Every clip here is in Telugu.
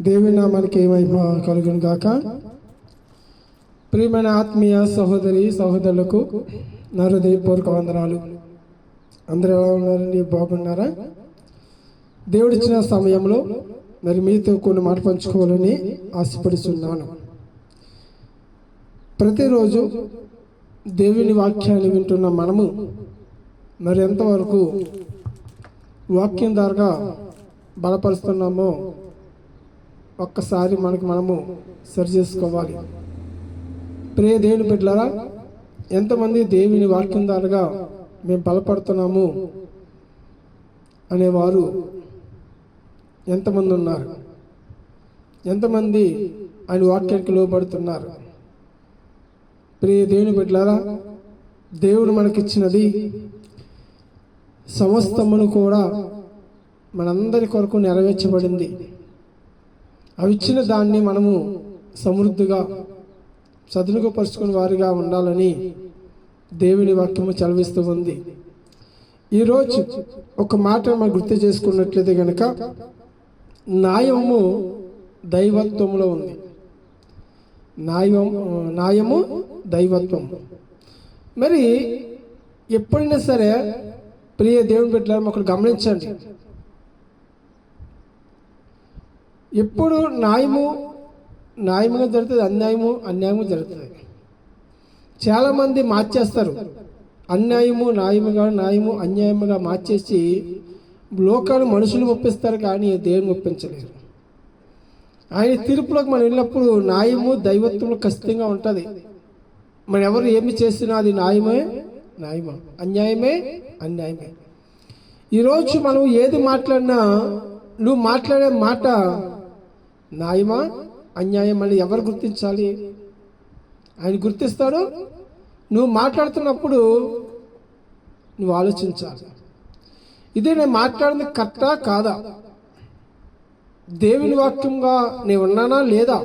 దేవుని నామానికి మహిమ కలుగును గాక. ప్రియమైన ఆత్మీయ సహోదరి సహోదరులకు నా హృదయపూర్వక వందనాలు. అందరూ ఎలా ఉన్నారండి? బాగున్నారా? దేవుడిచ్చిన సమయంలో మరి మీతో కొన్ని మాట పంచుకోవాలని ఆశపడుతున్నాను. ప్రతిరోజు దేవుని వాక్యాన్ని వింటున్న మనము మరి ఎంతవరకు వాక్యం ద్వారా బలపరుస్తున్నామో ఒక్కసారి మనము సరి చేసుకోవాలి. ప్రియ దేవుని బిడ్డలారా, ఎంతమంది దేవుని వాక్యం ద్వారా మేము బలపడుతున్నాము అనేవారు ఎంతమంది ఉన్నారు? ఎంతమంది ఆయన వాక్యానికి లోబడుతున్నారు? ప్రియ దేవుని బిడ్డలారా, దేవుడు మనకిచ్చినది సమస్తమును కూడా మనందరి కొరకు నెరవేర్చబడింది. అవి ఇచ్చిన దాన్ని మనము సమృద్ధిగా సద్వినియోగపరుచుకునే వారిగా ఉండాలని దేవుని వాక్యము చదివిస్తూ ఉంది. ఈరోజు ఒక మాట మనం గుర్తు చేసుకున్నట్లయితే కనుక, న్యాయము దైవత్వంలో ఉంది. న్యాయము దైవత్వం. మరి ఎప్పుడైనా సరే ప్రియ దేవుని బిడ్డలారా, ఒకరు గమనించండి. ఎప్పుడు న్యాయముగా జరుగుతుంది, అన్యాయము జరుగుతుంది. చాలామంది మార్చేస్తారు. న్యాయము అన్యాయముగా మార్చేసి లోకాలు మనుషులు ఒప్పిస్తారు, కానీ దేవుని ఒప్పించలేరు. ఆయన తీర్పులోకి మనం వెళ్ళినప్పుడు న్యాయము దైవత్వంలో ఖచ్చితంగా ఉంటుంది. మనం ఎవరు ఏమి చేసినా అది న్యాయమే, అన్యాయమే. ఈరోజు మనం ఏది మాట్లాడినా నువ్వు మాట్లాడే మాట న్యాయమా అన్యాయం అని ఎవరు గుర్తించాలి? ఆయన గుర్తిస్తాడు. నువ్వు మాట్లాడుతున్నప్పుడు నువ్వు ఆలోచించాలి, ఇదే నేను మాట్లాడింది కరెక్టా కాదా, దేవుని వాక్యంగా నేను ఉన్నానా లేదా?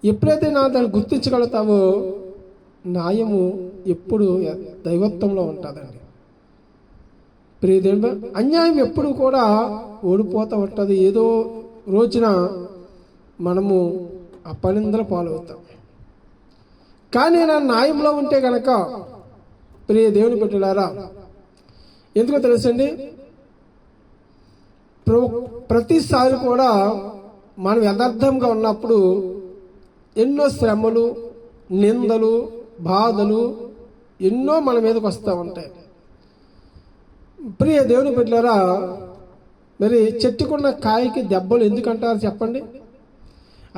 ఎప్పుడైతే దాన్ని గుర్తించగలుగుతావో న్యాయము ఎప్పుడు దైవత్వంలో ఉంటుందండి. ప్రియదేవుడు, అన్యాయం ఎప్పుడు కూడా ఓడిపోతూ ఉంటుంది. ఏదో రోజున మనము అపనిందల పాలవుతాం. కానీ నా న్యాయంలో ఉంటే కనుక ప్రియ దేవుని బిడ్డలారా, ఎందుకో తెలుసండి, ప్రతిసారి కూడా మనం యథార్థంగా ఉన్నప్పుడు ఎన్నో శ్రమలు, నిందలు, బాధలు ఎన్నో మన మీదకి వస్తూ ఉంటాయి. ప్రియ దేవుని బిడ్డలారా, మరి చెట్టుకున్న కాయకి దెబ్బలు ఎందుకంటారు చెప్పండి?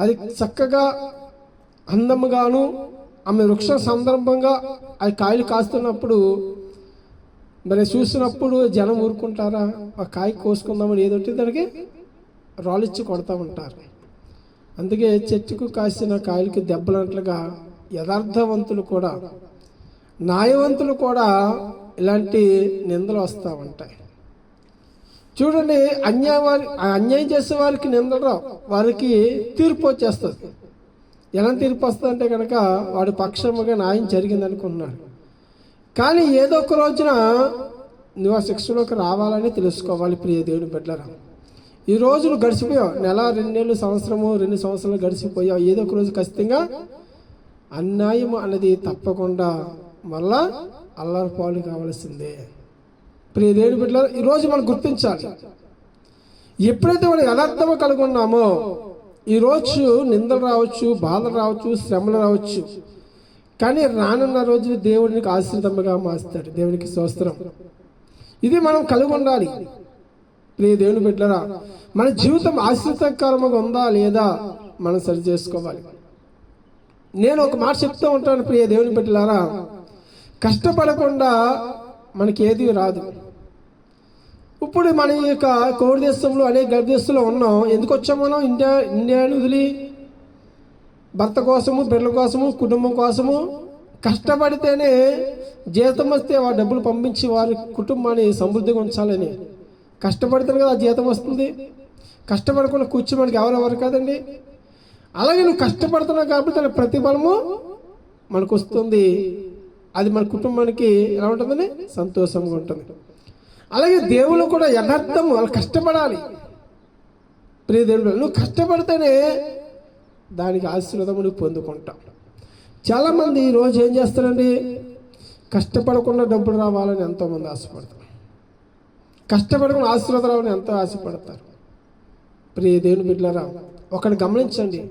అది చక్కగా అందముగాను ఆమె వృక్ష సందర్భంగా అది కాయలు కాస్తున్నప్పుడు మరి చూసినప్పుడు జనం ఊరుకుంటారా? ఆ కాయ కోసుకుందామని ఏదొట్టి దానికి రాళ్ళిచ్చి కొడతా ఉంటారు. అందుకే చెట్టుకు కాసిన కాయలకి దెబ్బలన్నట్లుగా యథార్థవంతులు కూడా, న్యాయవంతులు కూడా ఇలాంటి నిందలు వస్తూ ఉంటాయి. చూడండి, అన్యాయం చేసే వారికి నిందలు, వారికి తీర్పు వచ్చేస్తుంది. ఎలా తీర్పు వస్తుంది అంటే కనుక వాడి పక్షముగా న్యాయం జరిగింది అనుకున్నాడు. కానీ ఏదో ఒక రోజున నువ్వు ఆ శిక్షలోకి రావాలని తెలుసుకోవాలి. ప్రియ దేవుని బిడ్డలారా, ఈ రోజులు గడిచిపోయావు, నెల, 2 నెలలు, సంవత్సరము, 2 సంవత్సరాలు గడిచిపోయావు. ఏదో ఒక రోజు ఖచ్చితంగా అన్యాయం అనేది తప్పకుండా మళ్ళా అల్లరి పాలు కావాల్సిందే. ప్రియ దేవుని బిడ్డలారా, ఈరోజు మనం గుర్తించాలి. ఎప్పుడైతే మనం యథార్థము కలిగి ఉన్నామో ఈరోజు నిందలు రావచ్చు, బాధలు రావచ్చు, శ్రమలు రావచ్చు, కానీ రానున్న రోజులు దేవుడికి ఆశ్రితముగా మారుస్తాడు. దేవునికి స్తోత్రం. ఇది మనం కలిగి ఉండాలి. ప్రియ దేవుని బిడ్డలారా, మన జీవితం ఆశ్రితకరంగా ఉందా లేదా మనం సరి చేసుకోవాలి. నేను ఒక మాట చెప్తూ ఉంటాను, ప్రియ దేవుని బిడ్డలారా, కష్టపడకుండా మనకి ఏది రాదు. ఇప్పుడు మన యొక్క కోడి దేశంలో అనేక గర్భ దేశంలో ఉన్నాం. ఎందుకు వచ్చాం మనం? ఇండియాని వదిలి భర్త కోసము, పిల్లల కోసము, కుటుంబం కోసము కష్టపడితేనే జీతం వస్తే ఆ డబ్బులు పంపించి వారి కుటుంబాన్ని సమృద్ధిగా ఉంచాలని కష్టపడితేనే కదా ఆ జీతం వస్తుంది. కష్టపడకుండా కూర్చోడానికి ఎవరెవరు కదండి. అలాగే నువ్వు కష్టపడుతున్నావు కాబట్టి దాని ప్రతిఫలము మనకు వస్తుంది. అది మన కుటుంబానికి ఎలా ఉంటుందని సంతోషంగా ఉంటుంది. అలాగే దేవుళ్ళు కూడా యథార్థము, వాళ్ళు కష్టపడాలి. ప్రియ దేవుడు, నువ్వు కష్టపడితేనే దానికి ఆశీర్వాదం నువ్వు పొందుకుంటావు. చాలామంది ఈరోజు ఏం చేస్తారండి, కష్టపడకుండా డబ్బులు రావాలని ఎంతోమంది ఆశపడతారు, కష్టపడకుండా ఆశీర్వాదం రావాలని ఎంతో ఆశపడతారు. ప్రియ దేవుని బిడ్డలారా, ఒకటి గమనించండి,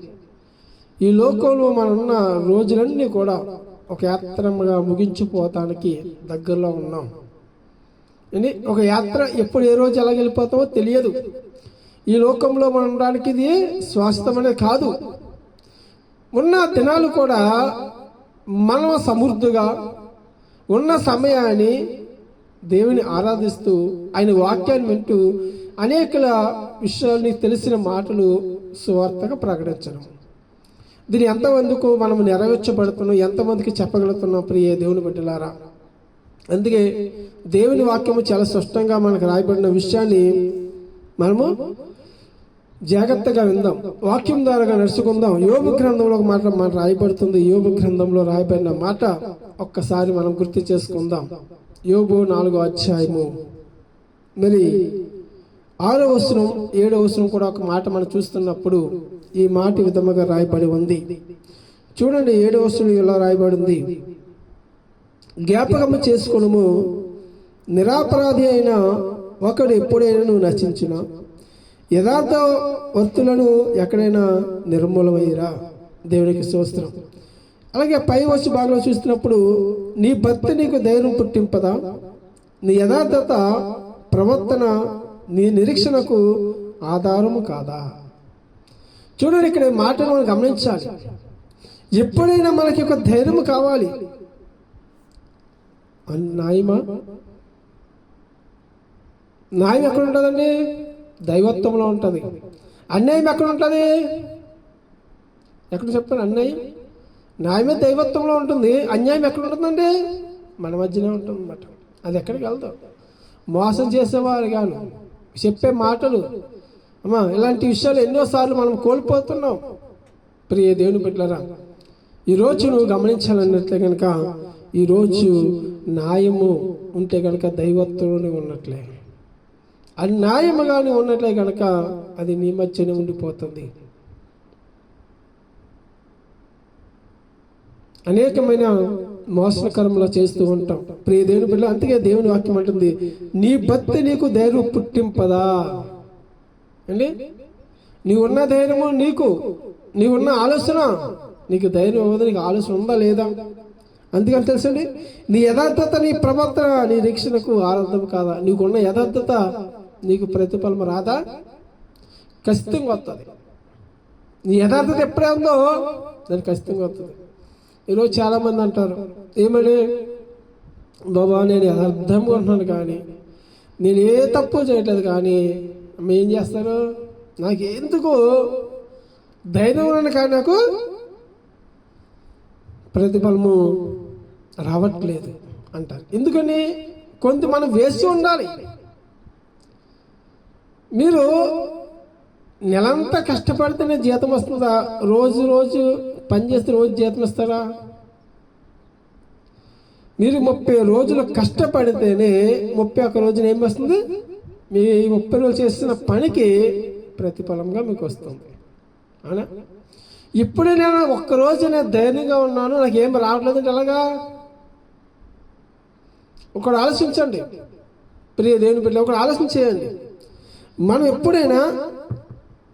ఈ లోకంలో మనం ఉన్న రోజులన్నీ కూడా ఒక యాత్రగా ముగించిపోతానికి దగ్గరలో ఉన్నాం. ఒక యాత్ర ఎప్పుడు ఏ రోజు ఎలా వెళ్ళిపోతామో తెలియదు. ఈ లోకంలో మనం ఉండడానికి ఇది స్వాస్థ్యం అనేది కాదు. ఉన్న దినాలు కూడా మనం సమృద్ధిగా ఉన్న సమయాన్ని దేవుని ఆరాధిస్తూ ఆయన వాక్యాన్ని వింటూ అనేక విషయాల్ని తెలిసిన మాటలు సువార్తగా ప్రకటించడం. దీన్ని ఎంతమందికి మనం నెరవేర్చబడుతున్నాం, ఎంతమందికి చెప్పగలుగుతున్నాం ప్రియ దేవుని బిడ్డలారా. అందుకే దేవుని వాక్యము చాలా స్పష్టంగా మనకు రాయబడిన విషయాన్ని మనము జాగ్రత్తగా విందాం, వాక్యం ద్వారా నడుచుకుందాం. యోబు గ్రంథంలో ఒక మాట మన రాయబడుతుంది. యోబు గ్రంథంలో రాయబడిన మాట ఒక్కసారి మనం గుర్తు చేసుకుందాం. యోబు 4వ అధ్యాయము మరి 6వ వచనం 7వ వచనం కూడా ఒక మాట మనం చూస్తున్నప్పుడు ఈ మాట విధముగా రాయబడి ఉంది. చూడండి, 7వ వచనం ఇలా రాయబడి ఉంది, జ్ఞాపకము చేసుకును, నిరాపరాధి అయిన ఒకడు ఎప్పుడైనా నువ్వు నశించిన యథార్థ వర్తులను ఎక్కడైనా నిర్మూలమయ్యారా. దేవునికి స్తోత్రం. అలాగే పై వచ్చి భాగంలో చూస్తున్నప్పుడు, నీ భక్తి నీకు ధైర్యం పుట్టింపదా, నీ యథార్థత ప్రవర్తన నీ నిరీక్షణకు ఆధారము కాదా. చూడండి, ఇక్కడ మాటను మనం గమనించాలి. ఎప్పుడైనా మనకి ఒక ధైర్యం కావాలి. న్యాయమా, న్యాయం ఎక్కడ ఉంటుందండి? దైవత్వంలో ఉంటుంది. అన్యాయం ఎక్కడ ఉంటుంది? ఎక్కడ చెప్తాను? అన్యాయం న్యాయమే దైవత్వంలో ఉంటుంది. అన్యాయం ఎక్కడ ఉంటుందండి? మన మధ్యనే ఉంటుంది అన్నమాట. అది ఎక్కడికి వెళ్దాం? మోసం చేసేవారు కాను, చెప్పే మాటలు ఇలాంటి విషయాలు ఎన్నోసార్లు మనం కోల్పోతున్నాం. ప్రియ దేవుని బిడ్డలారా, ఈరోజు నువ్వు గమనించాలన్నట్లే కనుక ఈరోజు న్యాయము ఉంటే కనుక దైవత్వంలోనే ఉన్నట్లే, అన్యాయముగానే ఉన్నట్లే కనుక అది నీ మధ్యనే ఉండిపోతుంది. అనేకమైన మోసకరంలో చేస్తూ ఉంటాం ప్రియ దేవుని బిడ్డ. అందుకే దేవుని వాక్యం అంటుంది, నీ భక్తి నీకు ధైర్యం పుట్టింపదా అండి. నీవున్న ధైర్యము నీకు, నీవున్న ఆలోచన నీకు ధైర్యం ఇవ్వదు. నీకు ఆలోచన ఉందా లేదా? అందుకని తెలుసండి, నీ యథార్థత నీ ప్రవర్తన నీ రక్షణకు ఆరాధన కాదా. నీకున్న యథార్థత నీకు ప్రతిఫలం రాదా? ఖచ్చితంగా వస్తుంది. నీ యథార్థత ఎప్పుడే ఉందో దానికి ఖచ్చితంగా వస్తుంది. ఈరోజు చాలామంది అంటారు, ఏమని, బాబా నేను యథార్థంగా ఉంటున్నాను కానీ నేను ఏ తప్పు చేయట్లేదు, కానీ ఏం చేస్తారు, నాకు ఎందుకు ధైర్యం ఉన్నాను కానీ నాకు ప్రతిఫలము రావట్లేదు అంటారు. ఎందుకని? కొంత మనం వేసి ఉండాలి. మీరు నెలంతా కష్టపడితేనే జీతం వస్తుందా? రోజు రోజు పని చేస్తే రోజు జీతం ఇస్తారా? మీరు 30 రోజులు కష్టపడితేనే 31 రోజున ఏం వస్తుంది? మీ 30 రోజులు చేసిన పనికి ప్రతిఫలంగా మీకు వస్తుంది. అవునా? ఇప్పుడే నేను ఒక్కరోజు నేను ధైర్యంగా ఉన్నాను, నాకు ఏం రావట్లేదు ఎలాగా? ఒకడు ఆలోచించండి ప్రియ దేవుని బిడ్డ, ఒకడు ఆలోచన చేయండి. మనం ఎప్పుడైనా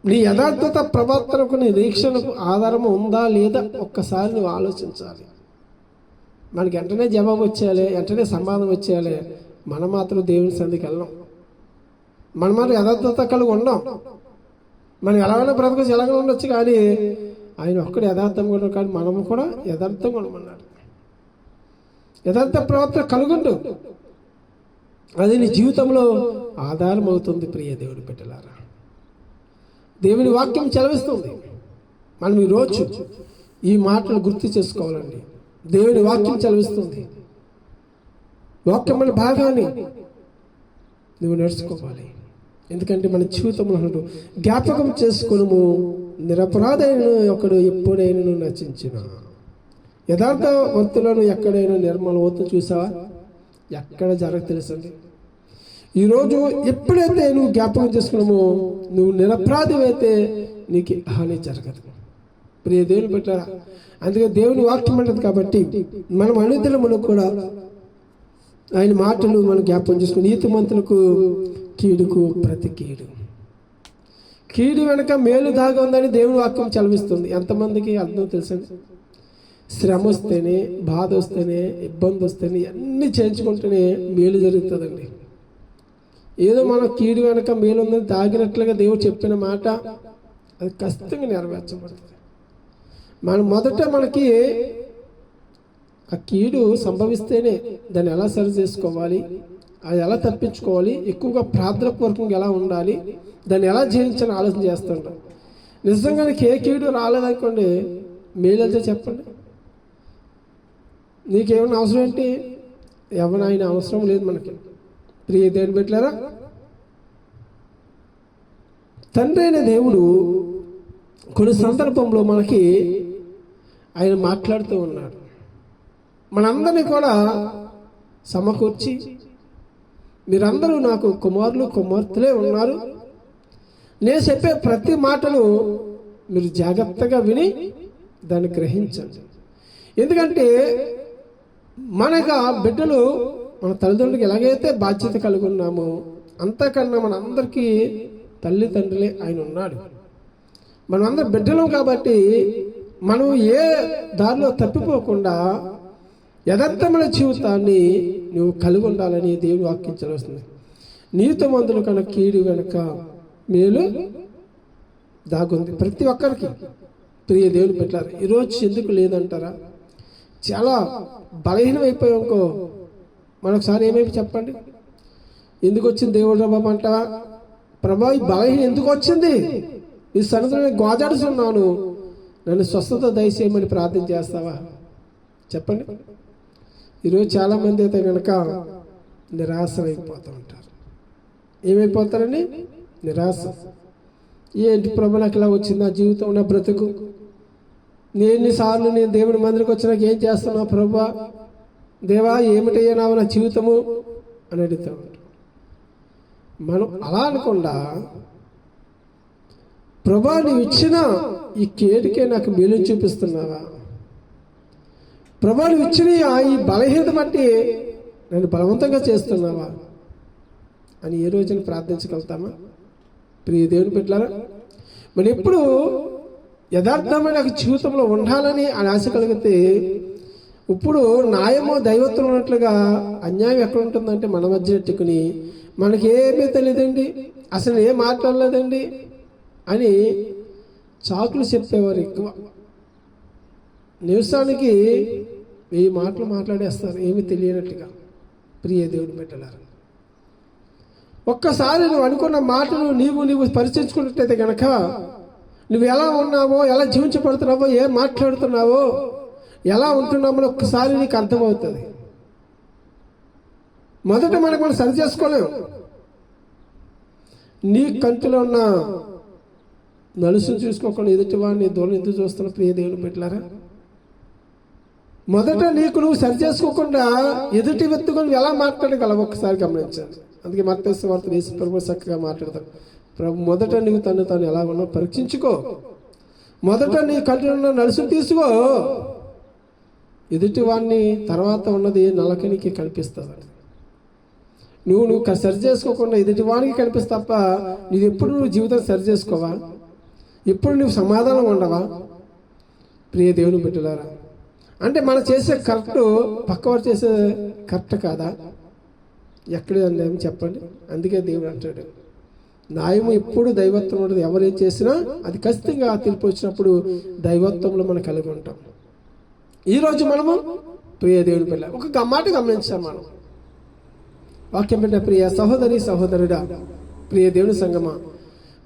నీ యథార్థత ప్రవర్తనకు నీ నిరీక్షణకు ఆధారము ఉందా లేదా ఒక్కసారి నువ్వు ఆలోచించాలి. మనకి వెంటనే జవాబు వచ్చేయాలి, వెంటనే సమాధానం వచ్చేయాలి. మనం మాత్రం దేవుని సంధికి వెళ్ళాం. మనం మాత్రం యథార్థత కలిగి ఉండం. మనం ఎలాగైనా బ్రతకొచ్చు, ఎలాగైనా ఉండొచ్చు, కానీ ఆయన ఒక్కడు యథార్థంగా ఉండడు. కానీ మనము కూడా యథార్థంగా ఉండమన్నాడు. యథార్థ ప్రవర్తన కలుగుండు, అది నీ జీవితంలో ఆధారం అవుతుంది. ప్రియ దేవుని బిడ్డలారా, దేవుని వాక్యం చదివిస్తుంది. మనం ఈరోజు ఈ మాటలు గుర్తు చేసుకోవాలండి. దేవుని వాక్యం చదివిస్తుంది. వాక్యం మన భాగాన్ని నువ్వు నేర్చుకోవాలి. ఎందుకంటే మన జీవితంలో జ్ఞాపకం చేసుకును, నిరపరాధైన ఒకడు ఎప్పుడైనా నశించిన యథార్థ వర్తులను ఎక్కడైనా నిర్మూలన అవుతూ చూసావా? ఎక్కడ జరగ తెలుసండి. ఈరోజు ఎప్పుడైతే నువ్వు జ్ఞాపకం చేసుకున్నామో నువ్వు నిరపరాధివైతే నీకు హాని జరగదు. ప్రియ దేవుని పెట్టారా, అందుకే దేవుని వాక్యం అంటది కాబట్టి మనం అనుదినమును కూడా ఆయన మాటలు మనం జ్ఞాపకం చేసుకుని నీతిమంతులకు కీడుకు ప్రతి కీడు వెనక మేలు దాగా ఉందని దేవుని వాక్యం చదివిస్తుంది. ఎంతమందికి అర్థం తెలుసండి? శ్రమ వస్తేనే, బాధ వస్తేనే, ఇబ్బంది వస్తేనే అన్నీ చేయించుకుంటేనే మేలు జరుగుతుందండి. ఏదో మనం కీడు వెనక మేలు ఉందని తాగినట్లుగా దేవుడు చెప్పిన మాట అది ఖచ్చితంగా నెరవేర్చబడుతుంది. మనం మొదట మనకి ఆ కీడు సంభవిస్తేనే దాన్ని ఎలా సరి చేసుకోవాలి, అది ఎలా తప్పించుకోవాలి, ఎక్కువగా ప్రార్థనాపూర్వకంగా ఎలా ఉండాలి, దాన్ని ఎలా జయించాలని ఆలోచన చేస్తుంటాం. నిజంగా నీకు ఏ కీడు రాలేదనుకోండి, మేలైతే చెప్పండి. నీకేమైనా అవసరం ఏంటి? ఎవరైనా అవసరం లేదు మనకి. ప్రియ దేవుని బిడ్డలారా, తండ్రి అయిన దేవుడు కొన్ని సందర్భంలో మనకి ఆయన మాట్లాడుతూ ఉన్నాడు. మనందరినీ కూడా సమకూర్చి, మీరందరూ నాకు కుమారులు కుమార్తెలే ఉన్నారు, నేను చెప్పే ప్రతి మాటలు మీరు జాగ్రత్తగా విని దాన్ని గ్రహించండి. ఎందుకంటే మనకు బిడ్డలు మన తల్లిదండ్రులకు ఎలాగైతే బాధ్యత కలిగి ఉన్నామో అంతకన్నా మనందరికీ తల్లిదండ్రులే ఆయన ఉన్నాడు. మనమందరం బిడ్డలం కాబట్టి మనం ఏ దారిలో తప్పిపోకుండా యథార్థమైన జీవితాన్ని నువ్వు కలిగి ఉండాలని దేవుని వాక్యం చదువుతుంది. నీతిమంతుల కన్నా కీడు వెనక మేలు దాగుంది ప్రతి ఒక్కరికి. ప్రియ దేవుని పెట్టారు. ఈరోజు ఎందుకు లేదంటారా? చాలా బలహీనం అయిపోయాకో మనొకసారి ఏమైపు చెప్పండి. ఎందుకు వచ్చింది దేవుడు బాబా అంటావా? ప్రభా ఈ బలహీనం ఎందుకు వచ్చింది? ఈ సన్నిధిలో గోజాడుతున్నాను, నన్ను స్వస్థత దయచేయమని ప్రార్థన చేస్తావా? చెప్పండి. ఈరోజు చాలామంది అయితే కనుక నిరాశమైపోతూ ఉంటారు. ఏమైపోతారని? నిరాశ. ఏంటి ప్రభు నాకు ఇలా వచ్చింది, నా జీవితం, నా బ్రతుకు, ఎన్నిసార్లు నేను దేవుడి మందిరికి వచ్చినాక ఏం చేస్తున్నావు ప్రభా, దేవా ఏమిటయ్యానావు నా జీవితము అని అడుగుతూ ఉంటాం. మనం అలా అనకుండా ప్రభా నీవు ఇచ్చిన ఈ కేటుకే నాకు మేలు చూపిస్తున్నావా, ప్రభా నువ్వు ఇచ్చిన ఈ బలహీనత బట్టి నన్ను బలవంతంగా చేస్తున్నావా అని ఏ రోజున ప్రార్థించగలుగుతామా? ప్రియ దేవుని బిడ్డలారా, మనం ఎప్పుడు యథార్థమైన జీవితంలో ఉండాలని ఆశ కలిగితే, ఇప్పుడు న్యాయమో దైవత్వం ఉన్నట్లుగా అన్యాయం ఎక్కడ ఉంటుందంటే మన మధ్య ఎట్టుకుని మనకేమీ తెలియదండి, అసలు ఏం మాట్లాడలేదండి అని చాకులు చెప్పేవారు ఎక్కువ. నిమిషానికి 1000 మాటలు మాట్లాడేస్తారు ఏమి తెలియనట్టుగా. ప్రియ దేవుని బిడ్డలారా, ఒక్కసారి నువ్వు అనుకున్న మాటలు నీవు పరిచయించుకున్నట్టయితే కనుక నువ్వు ఎలా ఉన్నావో, ఎలా జీవించబడుతున్నావో, ఏం మాట్లాడుతున్నావో, ఎలా ఉంటున్నామో ఒక్కసారి నీకు అర్థమవుతుంది. మొదట మనం సరి చేసుకోలేము. నీ కంటిలో ఉన్న నలుసును చూసుకోకుండా ఎదుటి వాడిని దూరం ఎందుకు చూస్తున్న ప్రియ దేవుని బిడ్డలారా? మొదట నీకు నువ్వు సరి చేసుకోకుండా ఎదుటి వ్యక్తిని ఎలా మాట్లాడగలవు ఒక్కసారి గమనించాలి. అందుకే మత్తయి సువార్త యేసు ప్రభువు చక్కగా మాట్లాడతారు. ప్రభు మొదట నీవు తను ఎలా ఉన్నావు పరీక్షించుకో, మొదట నీ కంటిలో ఉన్న నలుసును తీసుకో, ఎదుటి వాడిని తర్వాత ఉన్నది నలకనికి కనిపిస్తుంది. నువ్వు సరి చేసుకోకుండా ఎదుటి వాడికి కనిపిస్తా తప్ప నువ్వు జీవితం సరి చేసుకోవా? ఎప్పుడు నువ్వు సమాధానం ఉండవా? ప్రియ దేవుని బిడ్డలారా, అంటే మనం చేసే కరెక్ట్ పక్కవారు చేసే కరెక్ట్ కాదా? ఎక్కడేం చెప్పండి. అందుకే దేవుడు అంటాడు, న్యాయము ఎప్పుడు దైవత్వం ఉంటుంది. ఎవరేం చేసినా అది ఖచ్చితంగా తీర్పు వచ్చినప్పుడు దైవత్వంలో మనం కలిగి ఉంటాం. ఈరోజు మనము ప్రియ దేవుని పిల్ల ఒక మాట గమనించాం. మనం వాక్యం పెట్టిన ప్రియ సహోదరి సహోదరుడా, ప్రియ దేవుని సంగమా,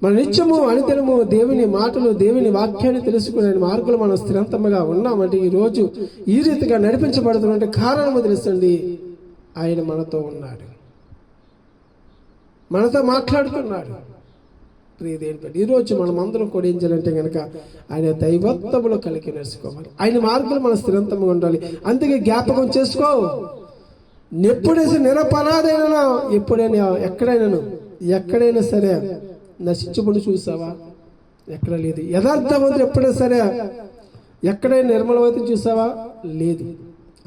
మన నిత్యము అనిదినము దేవుని మాటలు, దేవుని వాక్యాన్ని తెలుసుకునే మార్గంలో మనం స్థిరంతముగా ఉన్నామంటే ఈరోజు ఈ రీతిగా నడిపించబడుతున్నట్టు కారణము తెలుసండి. ఆయన మనతో ఉన్నాడు, మనతో మాట్లాడుతున్నాడు. ప్రియ దేవుని ఈరోజు మనం అందరం కూడా ఏం చేయాలంటే కనుక ఆయన దైవత్వములో కలిగి నడుచుకోవాలి. ఆయన మార్గంలో మనం స్థిరంతంగా ఉండాలి. అందుకే జ్ఞాపకం చేసుకో, ఎప్పుడైనా నిరపరాధైనా ఎప్పుడైనా ఎక్కడైనా సరే నశించబడి చూసావా? ఎక్కడ లేదు. యథార్థవంతుడు ఎప్పుడైనా సరే ఎక్కడైనా నిర్మలవతి చూసావా? లేదు.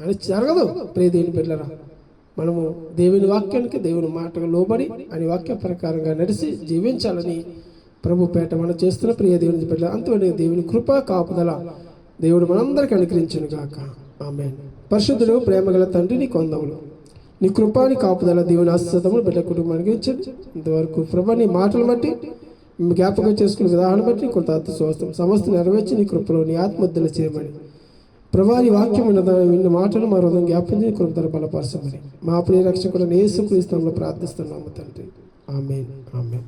అని జరగదు. ప్రియ దేవుని బిడ్డలారా, మనము దేవుని వాక్యానికి, దేవుని మాటకు లోబడి అని వాక్య ప్రకారంగా నడిచి జీవించాలని ప్రభు పేట మనం చేస్తున్న ప్రియ దేవుని బిడ్డలారా, అంతవరకు దేవుని కృప కాపుదల దేవుడు మనందరికీ అనుగ్రహించును గాక. ఆమేన్. పరిశుద్ధుడు ప్రేమగల తండ్రి, నీ కొందములు, నీ కృపాని కాపుదల దేవుని ఆశీర్వాదములు బిడ్డ కుటుంబానికి ఇచ్చండి. ఇంతవరకు ప్రభు నీ మాటలు బట్టి జ్ఞాపకం చేసుకునే విధానం బట్టి కొంత స్వస్థం సమస్త నెరవేర్చి నీ కృపలో నీ ఆత్మహత్యలు చేయమని ప్రభా నీ వాక్యం విన్న మాటలు మా హృదయం జ్ఞాపకం చేసి కృపను బలపరచమని మా ప్రియ రక్షకుడు యేసు క్రీస్తులో ప్రార్థిస్తున్నాము తండ్రి. ఆమేన్. ఆమేన్.